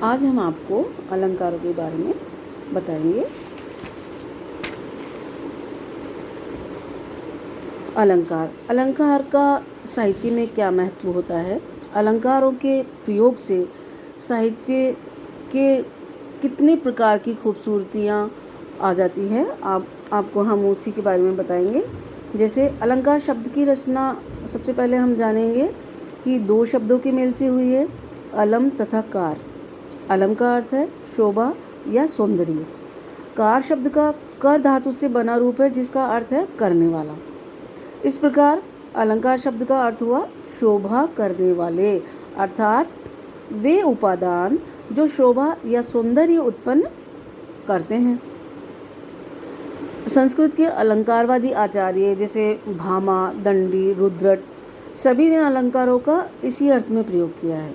आज हम आपको अलंकारों के बारे में बताएंगे। अलंकार का साहित्य में क्या महत्व होता है, अलंकारों के प्रयोग से साहित्य के कितने प्रकार की खूबसूरतियाँ आ जाती है, आपको हम उसी के बारे में बताएंगे। जैसे अलंकार शब्द की रचना सबसे पहले हम जानेंगे कि दो शब्दों के मेल से हुई है, अलम तथा कार। अलम का अर्थ है शोभा या सौंदर्य। कार शब्द का कर धातु से बना रूप है जिसका अर्थ है करने वाला। इस प्रकार अलंकार शब्द का अर्थ हुआ शोभा करने वाले, अर्थात वे उपादान जो शोभा या सौंदर्य उत्पन्न करते हैं। संस्कृत के अलंकारवादी आचार्य जैसे भामा, दंडी, रुद्रट सभी ने अलंकारों का इसी अर्थ में प्रयोग किया है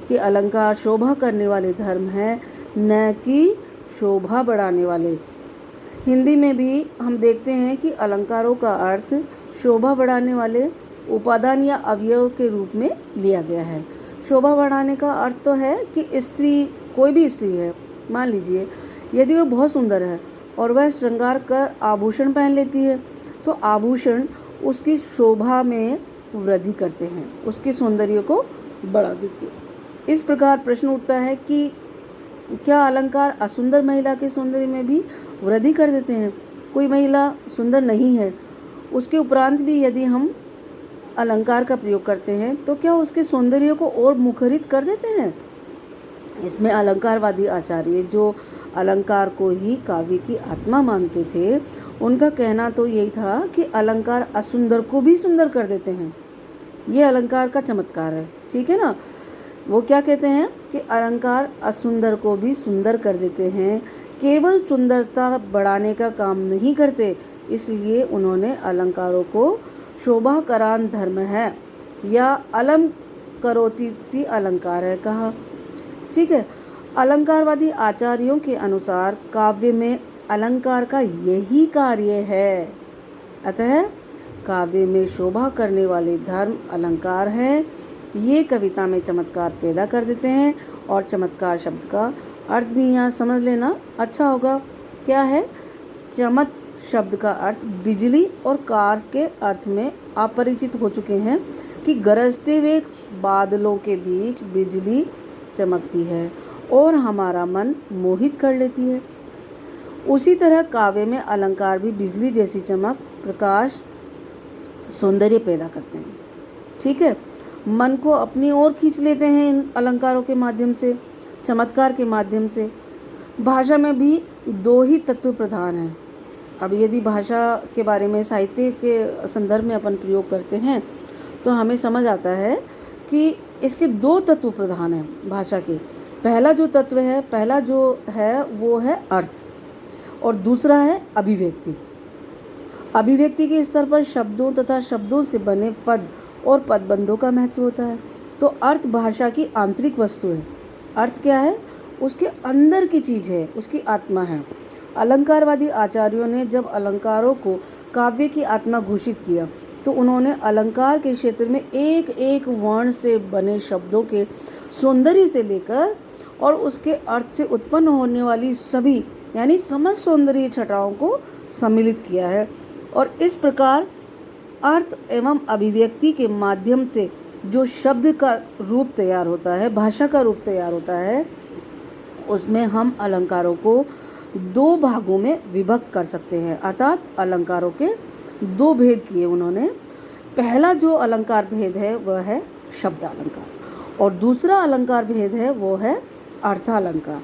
कि अलंकार शोभा करने वाले धर्म है, न कि शोभा बढ़ाने वाले। हिंदी में भी हम देखते हैं कि अलंकारों का अर्थ शोभा बढ़ाने वाले उपादान या अवयव के रूप में लिया गया है। शोभा बढ़ाने का अर्थ तो है कि स्त्री, कोई भी स्त्री है, मान लीजिए यदि वह बहुत सुंदर है और वह श्रृंगार कर आभूषण पहन लेती है तो आभूषण उसकी शोभा में वृद्धि करते हैं, उसके सौंदर्य को बढ़ा देते हैं। इस प्रकार प्रश्न उठता है कि क्या अलंकार असुंदर महिला के सौंदर्य में भी वृद्धि कर देते हैं? कोई महिला सुंदर नहीं है, उसके उपरांत भी यदि हम अलंकार का प्रयोग करते हैं तो क्या उसके सौंदर्य को और मुखरित कर देते हैं? इसमें अलंकारवादी आचार्य जो अलंकार को ही काव्य की आत्मा मानते थे, उनका कहना तो यही था कि अलंकार असुंदर को भी सुंदर कर देते हैं। ये अलंकार का चमत्कार है, ठीक है ना। वो क्या कहते हैं कि अलंकार असुंदर को भी सुंदर कर देते हैं, केवल सुंदरता बढ़ाने का काम नहीं करते। इसलिए उन्होंने अलंकारों को शोभाकरान धर्म है या अलम करोतीति अलंकार है कहा, ठीक है। अलंकारवादी आचार्यों के अनुसार काव्य में अलंकार का यही कार्य है, अतः काव्य में शोभा करने वाले धर्म अलंकार हैं। ये कविता में चमत्कार पैदा कर देते हैं और चमत्कार शब्द का अर्थ भी यहाँ समझ लेना अच्छा होगा। क्या है? चमत शब्द का अर्थ बिजली और कार के अर्थ में आप परिचित हो चुके हैं कि गरजते हुए बादलों के बीच बिजली चमकती है और हमारा मन मोहित कर लेती है। उसी तरह काव्य में अलंकार भी बिजली जैसी चमक, प्रकाश, सौंदर्य पैदा करते हैं, ठीक है। मन को अपनी ओर खींच लेते हैं इन अलंकारों के माध्यम से, चमत्कार के माध्यम से। भाषा में भी दो ही तत्व प्रधान हैं। अब यदि भाषा के बारे में साहित्य के संदर्भ में अपन प्रयोग करते हैं तो हमें समझ आता है कि इसके दो तत्व प्रधान हैं भाषा के। पहला जो है वो है अर्थ और दूसरा है अभिव्यक्ति। अभिव्यक्ति के स्तर पर शब्दों तथा शब्दों से बने पद और पदबंधों का महत्व होता है। तो अर्थ भाषा की आंतरिक वस्तु है। अर्थ क्या है? उसके अंदर की चीज़ है, उसकी आत्मा है। अलंकारवादी आचार्यों ने जब अलंकारों को काव्य की आत्मा घोषित किया तो उन्होंने अलंकार के क्षेत्र में एक एक वर्ण से बने शब्दों के सौंदर्य से लेकर और उसके अर्थ से उत्पन्न होने वाली सभी यानी समस्त सौंदर्य छटाओं को सम्मिलित किया है। और इस प्रकार अर्थ एवं अभिव्यक्ति के माध्यम से जो शब्द का रूप तैयार होता है, भाषा का रूप तैयार होता है, उसमें हम अलंकारों को दो भागों में विभक्त कर सकते हैं। अर्थात अलंकारों के दो भेद किए उन्होंने। पहला जो अलंकार भेद है वह है शब्द अलंकार और दूसरा अलंकार भेद है वो है अर्थालंकार।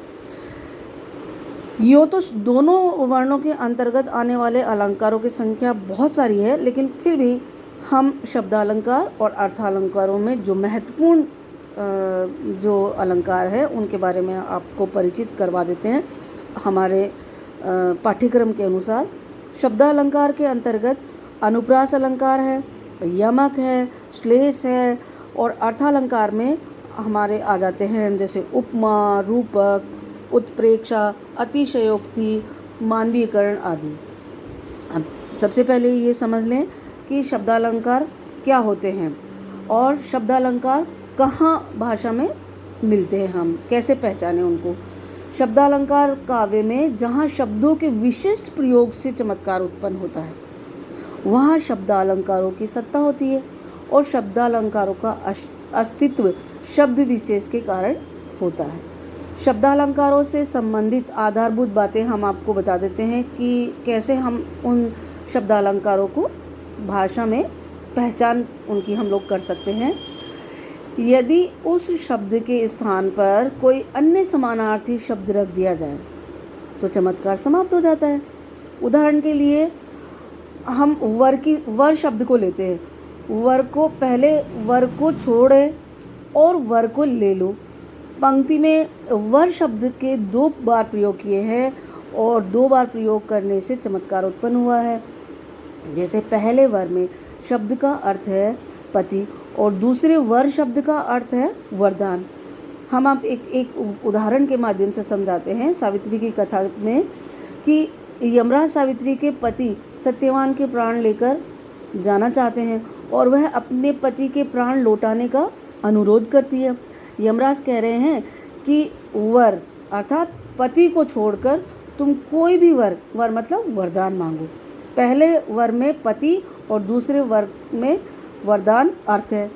यूँ तो दोनों वर्णों के अंतर्गत आने वाले अलंकारों की संख्या बहुत सारी है, लेकिन फिर भी हम शब्दालंकार और अर्थालंकारों में जो महत्वपूर्ण जो अलंकार है उनके बारे में आपको परिचित करवा देते हैं। हमारे पाठ्यक्रम के अनुसार शब्दालंकार के अंतर्गत अनुप्रास अलंकार है, यमक है, श्लेष है और अर्थालंकार में हमारे आ जाते हैं जैसे उपमा, रूपक, उत्प्रेक्षा, अतिशयोक्ति, मानवीकरण आदि। अब सबसे पहले ये समझ लें कि शब्दालंकार क्या होते हैं और शब्दालंकार कहाँ भाषा में मिलते हैं हम, कैसे पहचाने उनको। शब्दालंकार काव्य में जहाँ शब्दों के विशिष्ट प्रयोग से चमत्कार उत्पन्न होता है, वहाँ शब्दालंकारों की सत्ता होती है, और शब्दालंकारों का अस्तित्व शब्द विशेष के कारण होता है। शब्दालंकारों से संबंधित आधारभूत बातें हम आपको बता देते हैं कि कैसे हम उन शब्दालंकारों को भाषा में पहचान उनकी हम लोग कर सकते हैं। यदि उस शब्द के स्थान पर कोई अन्य समानार्थी शब्द रख दिया जाए तो चमत्कार समाप्त हो जाता है। उदाहरण के लिए हम वर शब्द को लेते हैं। वर को पहले वर को छोड़े और वर को ले लो। पंक्ति में वर शब्द के 2 बार प्रयोग किए हैं और 2 बार प्रयोग करने से चमत्कार उत्पन्न हुआ है। जैसे पहले वर में शब्द का अर्थ है पति और दूसरे वर शब्द का अर्थ है वरदान। हम आप एक उदाहरण के माध्यम से समझाते हैं। सावित्री की कथा में कि यमराज सावित्री के पति सत्यवान के प्राण लेकर जाना चाहते हैं और वह अपने पति के प्राण लौटाने का अनुरोध करती है। यमराज कह रहे हैं कि वर अर्थात पति को छोड़कर तुम कोई भी वर मतलब वरदान मांगो। पहले वर में पति और दूसरे वर में वरदान अर्थ है।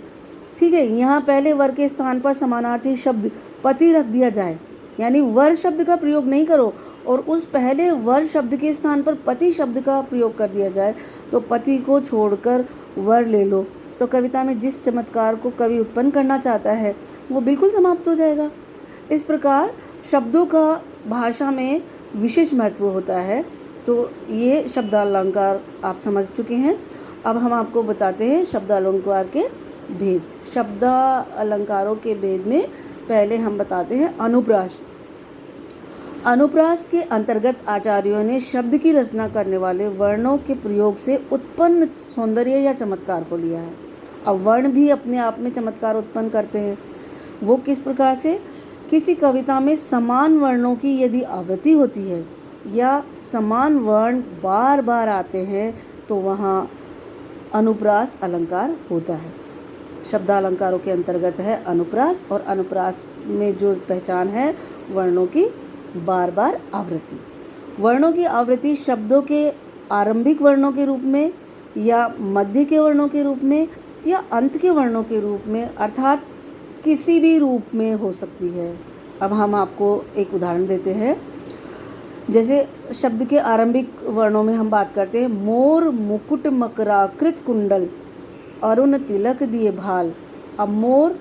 ठीक है, यहाँ पहले वर के स्थान पर समानार्थी शब्द पति रख दिया जाए, यानी वर शब्द का प्रयोग नहीं करो और उस पहले वर शब्द के स्थान पर पति शब्द का प्रयोग कर दिया जाए तो पति को छोड़कर वर ले लो, तो कविता में जिस चमत्कार को कवि उत्पन्न करना चाहता है वो बिल्कुल समाप्त हो जाएगा। इस प्रकार शब्दों का भाषा में विशेष महत्व होता है। तो ये शब्दालंकार आप समझ चुके हैं। अब हम आपको बताते हैं शब्दालंकार के भेद। शब्दालंकारों के भेद में पहले हम बताते हैं अनुप्रास। अनुप्रास के अंतर्गत आचार्यों ने शब्द की रचना करने वाले वर्णों के प्रयोग से उत्पन्न सौंदर्य या चमत्कार को लिया है। अब वर्ण भी अपने आप में चमत्कार उत्पन्न करते हैं। वो किस प्रकार से? किसी कविता में समान वर्णों की यदि आवृत्ति होती है या समान वर्ण बार बार आते हैं तो वहाँ अनुप्रास अलंकार होता है। शब्दालंकारों के अंतर्गत है अनुप्रास, और अनुप्रास में जो पहचान है वर्णों की बार बार आवृत्ति। वर्णों की आवृत्ति शब्दों के आरंभिक वर्णों के रूप में या मध्य के वर्णों के रूप में या अंत के वर्णों के रूप में अर्थात किसी भी रूप में हो सकती है। अब हम आपको एक उदाहरण देते हैं। जैसे शब्द के आरंभिक वर्णों में हम बात करते हैं, मोर मुकुट मकराकृत कुंडल अरुण तिलक दिए भाल। अब मोर,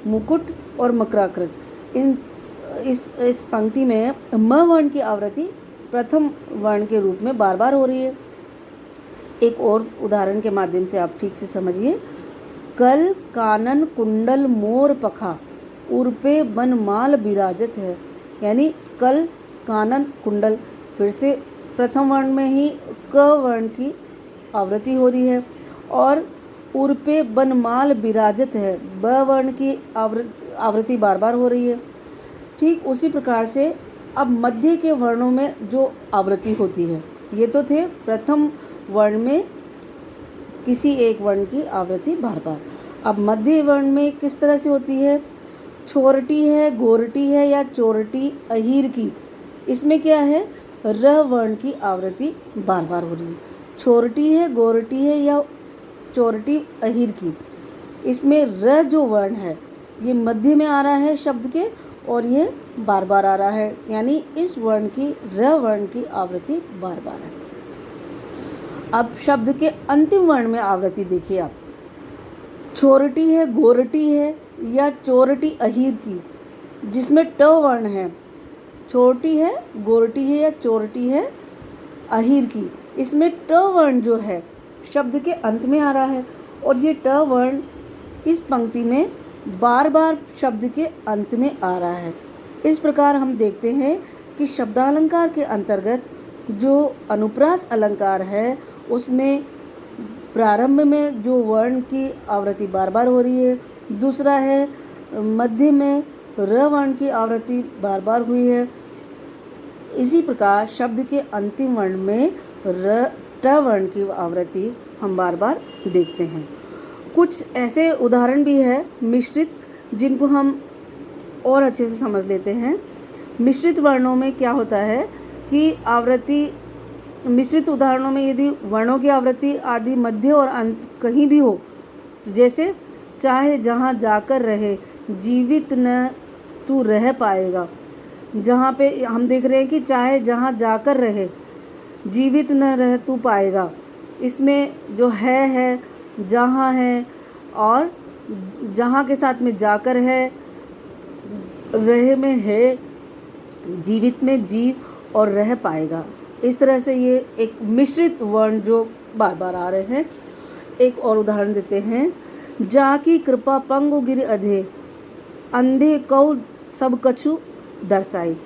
मुकुट और मकराकृत, इस पंक्ति में म वर्ण की आवृत्ति प्रथम वर्ण के रूप में बार बार हो रही है। एक और उदाहरण के माध्यम से आप ठीक से समझिए। कल कानन कुंडल मोर पखा उर्पे बनमाल विराजत है, यानी कल कानन कुंडल, फिर से प्रथम वर्ण में ही क वर्ण की आवृत्ति हो रही है, और उर्पे बनमाल विराजत है, ब वर्ण की आवृत्ति बार बार हो रही है। ठीक उसी प्रकार से अब मध्य के वर्णों में जो आवृत्ति होती है, ये तो थे प्रथम वर्ण में किसी एक वर्ण की आवृत्ति बार बार। अब मध्य वर्ण में किस तरह से होती है? छोरटी है, गोरटी है या चोरटी अहीर की, इसमें क्या है? र वर्ण की आवृत्ति बार बार हो रही है। छोरटी है, गोरटी है या चोरटी अहीर की, इसमें र जो वर्ण है ये मध्य में आ रहा है शब्द के और ये बार बार आ रहा है, यानी इस वर्ण की र वर्ण की आवृत्ति बार बार है। अब शब्द के अंतिम वर्ण में आवृत्ति देखिए आप। छोरटी है, गोरटी है या चोरटी अहीर की, जिसमें ट वर्ण है। छोटी है, गोरटी है या चोरटी है अहीर की, इसमें ट वर्ण जो है शब्द के अंत में आ रहा है और ये ट वर्ण इस पंक्ति में बार बार शब्द के अंत में आ रहा है। इस प्रकार हम देखते हैं कि शब्दालंकार के अंतर्गत जो अनुप्रास अलंकार है उसमें प्रारंभ में जो वर्ण की आवृत्ति बार बार हो रही है, दूसरा है मध्य में र वर्ण की आवृत्ति बार बार हुई है। इसी प्रकार शब्द के अंतिम वर्ण में ट वर्ण की आवृत्ति हम बार बार देखते हैं। कुछ ऐसे उदाहरण भी है मिश्रित, जिनको हम और अच्छे से समझ लेते हैं। मिश्रित वर्णों में क्या होता है कि आवृत्ति, मिश्रित उदाहरणों में यदि वर्णों की आवृत्ति आदि मध्य और अंत कहीं भी हो, तो जैसे चाहे जहाँ जाकर रहे जीवित न तू रह पाएगा, जहाँ पे हम देख रहे हैं कि चाहे जहाँ जाकर रहे जीवित न रह तू पाएगा, इसमें जो है, जहाँ है और जहाँ के साथ में जाकर है, रहे में है, जीवित में जीव और रह पाएगा। इस तरह से ये एक मिश्रित वर्ण जो बार बार आ रहे हैं। एक और उदाहरण देते हैं। जाकी कृपा पंगु गिर अधे, अंधे कौ सब कछु दर्शाई।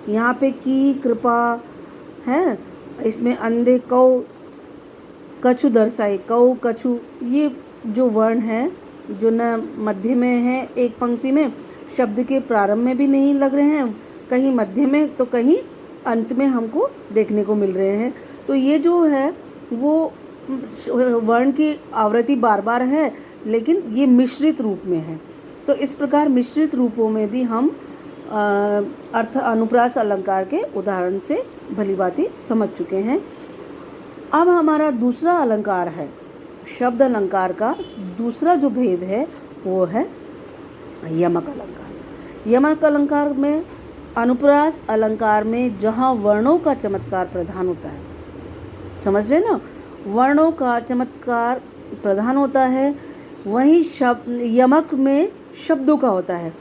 यहाँ पे की कृपा है, इसमें अंधे कौ कछु दर्शाई, कौ कछु ये जो वर्ण है जो न मध्य में है एक पंक्ति में, शब्द के प्रारंभ में भी नहीं लग रहे हैं, कहीं मध्य में तो कहीं अंत में हमको देखने को मिल रहे हैं। तो ये जो है वो वर्ण की आवृत्ति बार बार है, लेकिन ये मिश्रित रूप में है। तो इस प्रकार मिश्रित रूपों में भी हम अर्थ अनुप्रास अलंकार के उदाहरण से भलीभांति समझ चुके हैं। अब हमारा दूसरा अलंकार है, शब्द अलंकार का दूसरा जो भेद है वो है यमक अलंकार। यमक अलंकार में अनुप्रास अलंकार में जहाँ वर्णों का चमत्कार प्रधान होता है, समझ रहे ना, वर्णों का चमत्कार प्रधान होता है, वहीं शब्द यमक में शब्दों का होता है।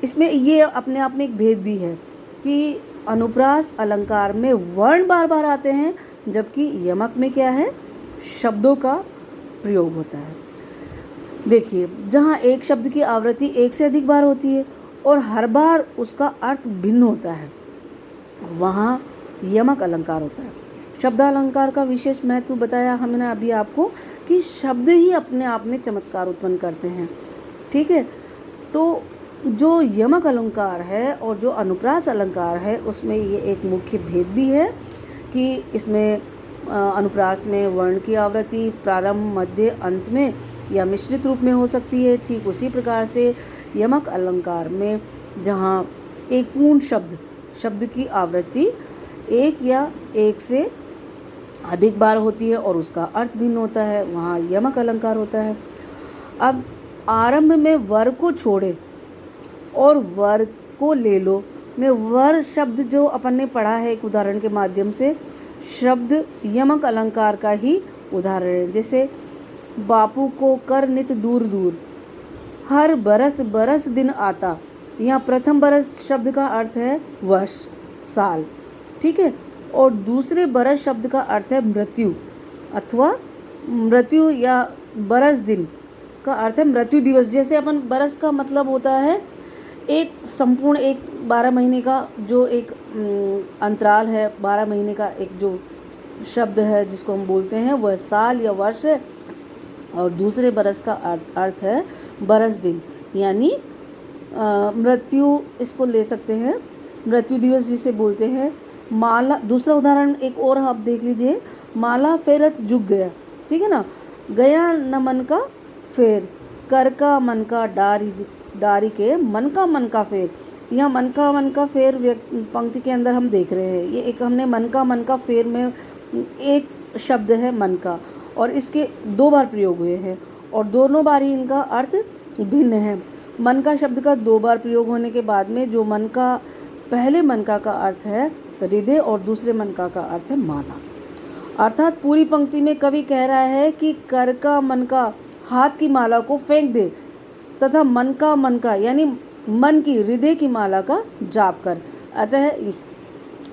इसमें ये अपने आप में एक भेद भी है कि अनुप्रास अलंकार में वर्ण बार बार आते हैं, जबकि यमक में क्या है, शब्दों का प्रयोग होता है। देखिए, जहाँ एक शब्द की आवृत्ति एक से अधिक बार होती है और हर बार उसका अर्थ भिन्न होता है, वहाँ यमक अलंकार होता है। शब्द अलंकार का विशेष महत्व बताया हमने अभी आपको कि शब्द ही अपने आप में चमत्कार उत्पन्न करते हैं। ठीक है, तो जो यमक अलंकार है और जो अनुप्रास अलंकार है उसमें ये एक मुख्य भेद भी है कि इसमें अनुप्रास में वर्ण की आवृत्ति प्रारंभ, मध्य, अंत में या मिश्रित रूप में हो सकती है। ठीक उसी प्रकार से यमक अलंकार में जहाँ एक पूर्ण शब्द की आवृत्ति एक या एक से अधिक बार होती है और उसका अर्थ भिन्न होता है, वहाँ यमक अलंकार होता है। अब आरंभ में वर को छोड़े और वर को ले लो में वर शब्द जो अपन ने पढ़ा है एक उदाहरण के माध्यम से, शब्द यमक अलंकार का ही उदाहरण है। जैसे बापू को कर नित दूर दूर, हर बरस बरस दिन आता। यहाँ प्रथम बरस शब्द का अर्थ है वर्ष, साल, ठीक है, और दूसरे बरस शब्द का अर्थ है मृत्यु अथवा मृत्यु या बरस दिन का अर्थ है मृत्यु दिवस। जैसे अपन बरस का मतलब होता है एक संपूर्ण एक 12 महीने का जो एक अंतराल है, 12 महीने का एक जो शब्द है जिसको हम बोलते हैं वह साल या वर्ष है, और दूसरे बरस का अर्थ है बरस दिन, यानी मृत्यु इसको ले सकते हैं, मृत्यु दिवस जिसे बोलते हैं। माला, दूसरा उदाहरण एक और आप देख लीजिए, माला फेरत जुग गया, ठीक है ना, गया न मन का फेर, कर का मन का डारी के मन का फेर। यहाँ मन का फेर पंक्ति के अंदर हम देख रहे हैं, ये एक हमने मन का फेर में एक शब्द है मन का, और इसके 2 बार प्रयोग हुए हैं और दोनों बार ही इनका अर्थ भिन्न है। मन का शब्द का 2 बार प्रयोग होने के बाद में जो मन का, पहले मन का अर्थ है हृदय और दूसरे मन का अर्थ है माला। अर्थात पूरी पंक्ति में कवि कह रहा है कि कर का मन का, हाथ की माला को फेंक दे, तथा मन का यानी मन की, हृदय की माला का जाप कर। अतः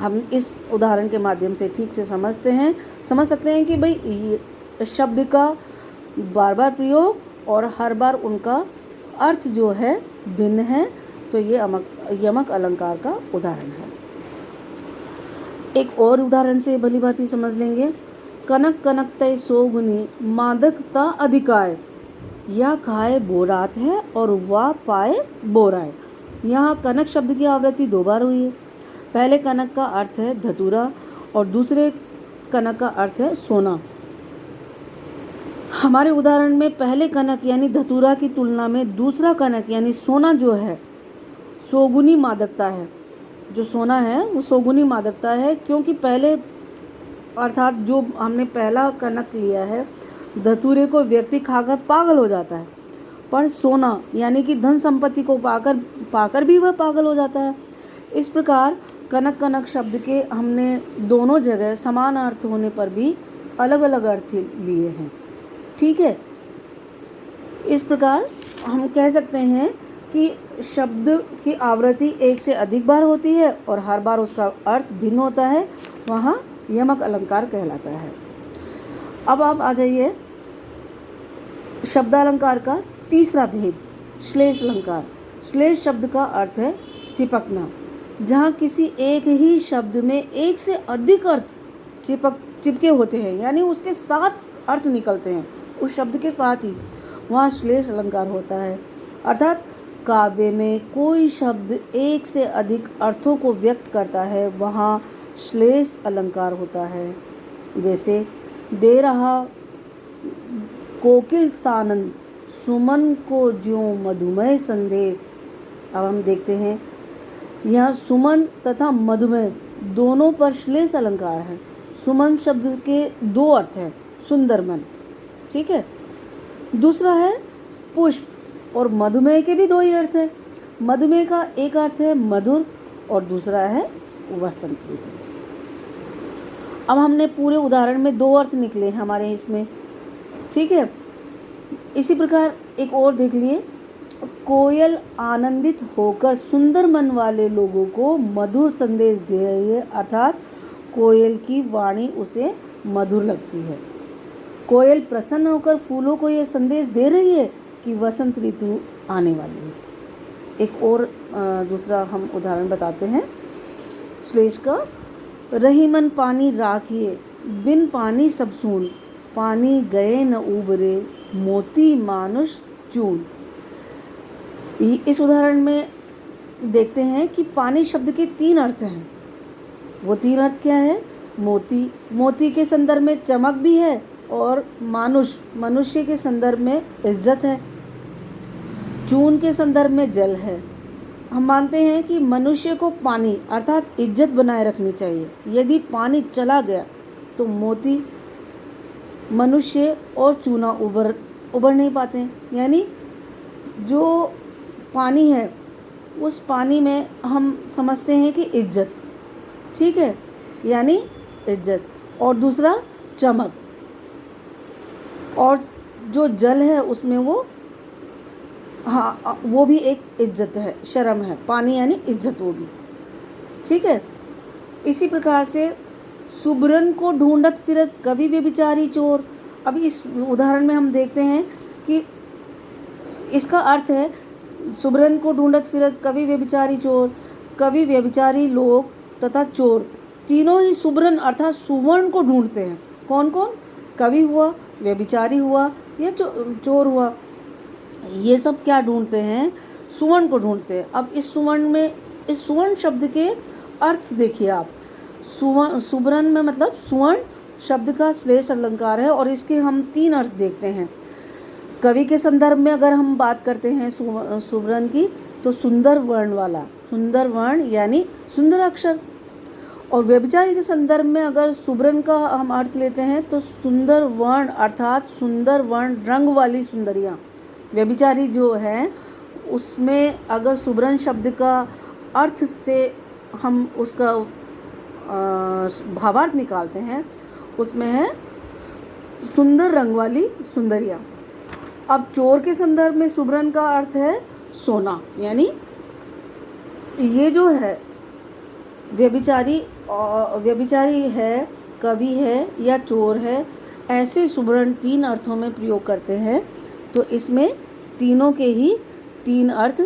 हम इस उदाहरण के माध्यम से ठीक से समझ सकते हैं कि भाई शब्द का बार बार प्रयोग और हर बार उनका अर्थ जो है भिन्न है, तो ये यमक अलंकार का उदाहरण है। एक और उदाहरण से भलीभांति समझ लेंगे। कनक कनक तय सोगुनी, मादकता अधिकाय, या खाए बोरात है और वाह पाए बोराए। यहाँ कनक शब्द की आवृत्ति 2 बार हुई है। पहले कनक का अर्थ है धतूरा और दूसरे कनक का अर्थ है सोना। हमारे उदाहरण में पहले कनक यानी धतूरा की तुलना में दूसरा कनक यानी सोना जो है सोगुनी मादकता है। जो सोना है वो सोगुनी मादकता है, क्योंकि पहले अर्थात जो हमने पहला कनक लिया है, धतूरे को व्यक्ति खाकर पागल हो जाता है, पर सोना यानी कि धन संपत्ति को पाकर भी वह पागल हो जाता है। इस प्रकार कनक कनक शब्द के हमने दोनों जगह समान अर्थ होने पर भी अलग अलग अर्थ लिए हैं। ठीक है, इस प्रकार हम कह सकते हैं कि शब्द की आवृत्ति एक से अधिक बार होती है और हर बार उसका अर्थ भिन्न होता है, वहाँ यमक अलंकार कहलाता है। अब आप आ जाइए शब्दालंकार का तीसरा भेद, श्लेष अलंकार। श्लेष शब्द का अर्थ है चिपकना। जहाँ किसी एक ही शब्द में एक से अधिक अर्थ चिपके होते हैं, यानी उसके साथ अर्थ निकलते हैं उस शब्द के साथ ही, वहाँ श्लेष अलंकार होता है। अर्थात काव्य में कोई शब्द एक से अधिक अर्थों को व्यक्त करता है, वहाँ श्लेष अलंकार होता है। जैसे दे रहा कोकिल सानंद, सुमन को ज्यों मधुमेह संदेश। अब हम देखते हैं यहाँ सुमन तथा मधुमेह दोनों पर श्लेष अलंकार है। सुमन शब्द के दो अर्थ हैं, सुंदर मन, ठीक है। दूसरा है पुष्प, और मधुमेह के भी दो ही अर्थ हैं। मधुमेह का एक अर्थ है मधुर और दूसरा है वसंत ऋतु। अब हमने पूरे उदाहरण में दो अर्थ निकले हमारे इसमें, ठीक है। इसी प्रकार एक और देख लिए, कोयल आनंदित होकर सुंदर मन वाले लोगों को मधुर संदेश दे रही है, अर्थात कोयल की वाणी उसे मधुर लगती है। कोयल प्रसन्न होकर फूलों को यह संदेश दे रही है कि वसंत ऋतु आने वाली है। एक और दूसरा हम उदाहरण बताते हैं श्लेष का, रही मन पानी राखिए, बिन पानी सब सून, पानी गए न उबरे, मोती मानुष चून। इस उदाहरण में देखते हैं कि पानी शब्द के तीन अर्थ हैं। वो तीन अर्थ क्या है? मोती, मोती के संदर्भ में चमक भी है, और मानुष, मनुष्य के संदर्भ में इज्जत है। चून के संदर्भ में जल है। हम मानते हैं कि मनुष्य को पानी अर्थात इज्जत बनाए रखनी चाहिए। यदि पानी चला गया तो मोती, मनुष्य और चूना उबर नहीं पाते। यानी जो पानी है उस पानी में हम समझते हैं कि इज्जत, ठीक है, यानी इज्जत, और दूसरा चमक, और जो जल है उसमें वो, हाँ, वो भी एक इज्जत है, शर्म है। पानी यानी इज्जत, वो भी, ठीक है। इसी प्रकार से सुबरन को ढूंढत फिरत कवि व्यभिचारी चोर। अब इस उदाहरण में हम देखते हैं कि इसका अर्थ है सुबरन को ढूंढत फिरत कवि व्यभिचारी चोर। कवि व्यभिचारी लोग तथा चोर तीनों ही सुबरन अर्थात सुवर्ण को ढूंढते हैं। कौन कौन? कवि हुआ, व्यभिचारी हुआ, या चोर हुआ। ये सब क्या ढूंढते हैं? सुवर्ण को ढूंढते हैं। अब इस सुवर्ण में, इस सुवर्ण शब्द के अर्थ देखिए आप। सुबरन में मतलब सुवर्ण शब्द का श्लेष अलंकार है, और इसके हम तीन अर्थ देखते हैं। कवि के संदर्भ में अगर हम बात करते हैं सुबरन की, तो सुंदर वर्ण वाला, सुंदर वर्ण यानी सुंदर अक्षर। और व्यभिचारी के संदर्भ में अगर सुबरन का हम अर्थ लेते हैं तो सुंदर वर्ण अर्थात सुंदर वर्ण रंग वाली सुंदरियाँ। व्यभिचारी जो है उसमें अगर सुबरन शब्द का अर्थ से हम उसका भावार्थ निकालते हैं, उसमें है सुंदर रंग वाली सुंदरियाँ। अब चोर के संदर्भ में सुबरन का अर्थ है सोना। यानी ये जो है व्यभिचारी है, कवि है या चोर है, ऐसे सुबरन तीन अर्थों में प्रयोग करते हैं। तो इसमें तीनों के ही तीन अर्थ